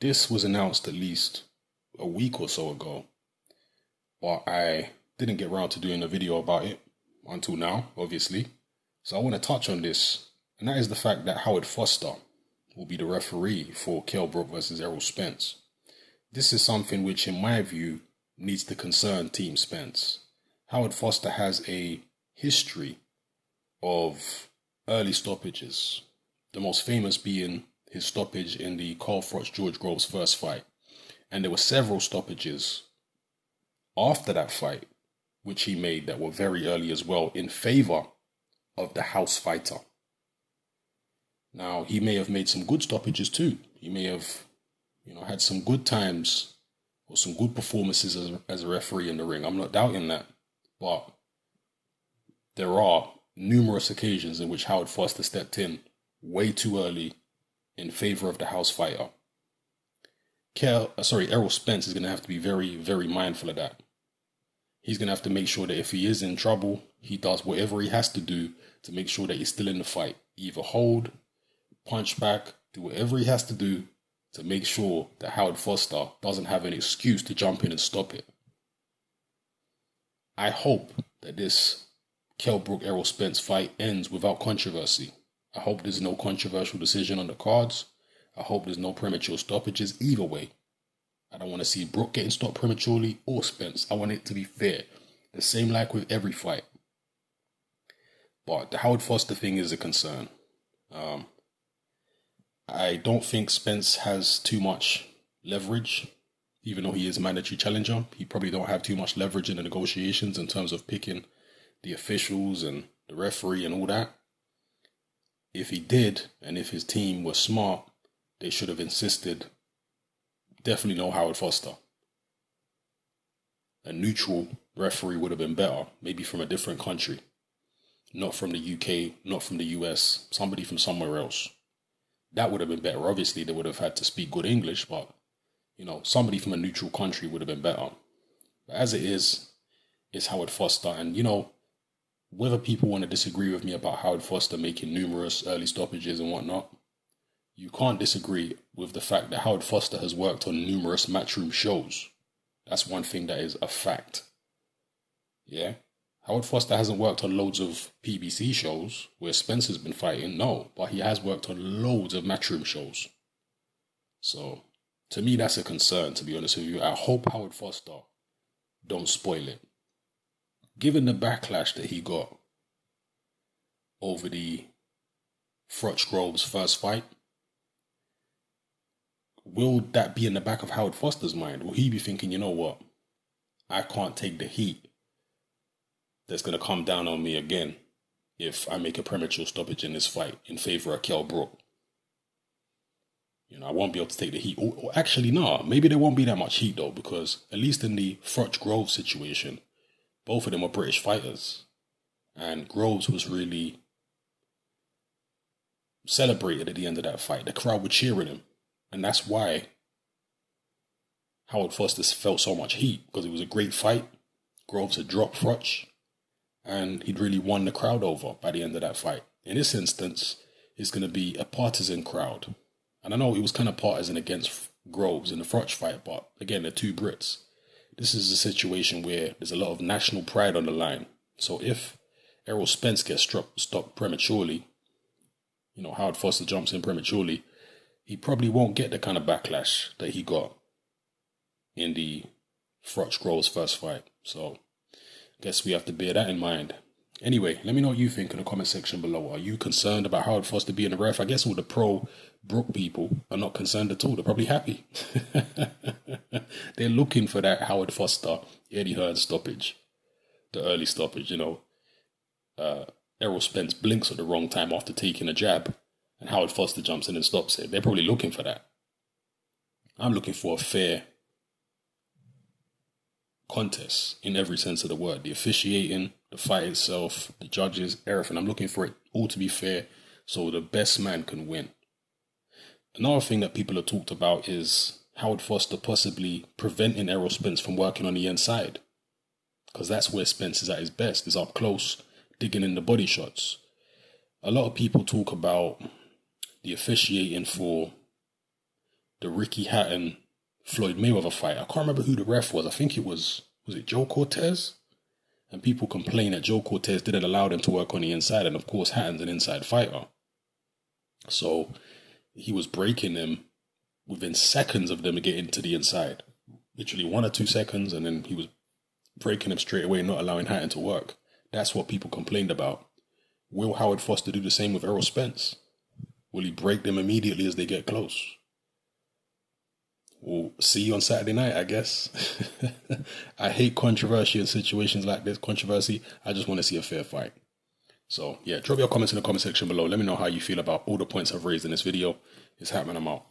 This was announced at least a week or so ago, but I didn't get around to doing a video about it until now, obviously. So I want to touch on this, and that is the fact that Howard Foster will be the referee for Kell Brook versus Errol Spence. This is something which, in my view, needs to concern Team Spence. Howard Foster has a history of early stoppages, the most famous being his stoppage in the Carl Froch-George Groves first fight. And there were several stoppages after that fight which he made that were very early as well in favor of the house fighter. Now, he may have made some good stoppages too. He may have, had some good times or some good performances as a referee in the ring. I'm not doubting that. But there are numerous occasions in which Howard Foster stepped in way too early in favor of the house fighter. Errol Spence is going to have to be very, very mindful of that. He's going to have to make sure that if he is in trouble, he does whatever he has to do to make sure that he's still in the fight. Either hold, punch back, do whatever he has to do to make sure that Howard Foster doesn't have an excuse to jump in and stop it. I hope that this Kell Brook Errol Spence fight ends without controversy. I hope there's no controversial decision on the cards. I hope there's no premature stoppages either way. I don't want to see Brook getting stopped prematurely or Spence. I want it to be fair. The same like with every fight. But the Howard Foster thing is a concern. I don't think Spence has too much leverage. Even though he is a mandatory challenger, he probably don't have too much leverage in the negotiations in terms of picking the officials and the referee and all that. If he did, and if his team was smart, they should have insisted, definitely no Howard Foster. A neutral referee would have been better, maybe from a different country. Not from the UK, not from the US, somebody from somewhere else. That would have been better. Obviously, they would have had to speak good English, but, somebody from a neutral country would have been better. But as it is, it's Howard Foster. And, whether people want to disagree with me about Howard Foster making numerous early stoppages and whatnot, you can't disagree with the fact that Howard Foster has worked on numerous matchroom shows. That's one thing that is a fact. Yeah? Howard Foster hasn't worked on loads of PBC shows where Spencer's been fighting, no, but he has worked on loads of matchroom shows. So, to me, that's a concern, to be honest with you. I hope Howard Foster don't spoil it. Given the backlash that he got over the Froch Groves first fight, will that be in the back of Howard Foster's mind? Will he be thinking, you know what, I can't take the heat that's going to come down on me again if I make a premature stoppage in this fight in favor of Kell Brook? I won't be able to take the heat. Or actually, no, maybe there won't be that much heat though, because at least in the Froch Groves situation, both of them are British fighters. And Groves was really celebrated at the end of that fight. The crowd were cheering him. And that's why Howard Foster felt so much heat, because it was a great fight. Groves had dropped Froch, and he'd really won the crowd over by the end of that fight. In this instance, it's going to be a partisan crowd. And I know it was kind of partisan against Groves in the Froch fight, but again, they're two Brits. This is a situation where there's a lot of national pride on the line. So if Errol Spence gets stopped prematurely, Howard Foster jumps in prematurely, he probably won't get the kind of backlash that he got in the Froch Groves first fight. So I guess we have to bear that in mind. Anyway, let me know what you think in the comment section below. Are you concerned about Howard Foster being a ref? I guess all the pro-Brook people are not concerned at all. They're probably happy. They're looking for that Howard Foster, Eddie Hearn stoppage. The early stoppage, Errol Spence blinks at the wrong time after taking a jab, and Howard Foster jumps in and stops it. They're probably looking for that. I'm looking for a fair contest in every sense of the word. The officiating, the fight itself, the judges, everything. I'm looking for it all to be fair so the best man can win. Another thing that people have talked about is Howard Foster possibly preventing Errol Spence from working on the inside. Because that's where Spence is at his best, is up close, digging in the body shots. A lot of people talk about the officiating for the Ricky Hatton Floyd Mayweather fight. I can't remember who the ref was. I think was it Joe Cortez? And people complain that Joe Cortez didn't allow them to work on the inside. And of course, Hatton's an inside fighter. So he was breaking them within seconds of them getting to the inside. Literally 1 or 2 seconds, and then he was breaking them straight away, not allowing Hatton to work. That's what people complained about. Will Howard Foster do the same with Errol Spence? Will he break them immediately as they get close? We'll see you on Saturday night, I guess. I hate controversy in situations like this. Controversy, I just want to see a fair fight. So, yeah, drop your comments in the comment section below. Let me know how you feel about all the points I've raised in this video. It's happening, I'm out.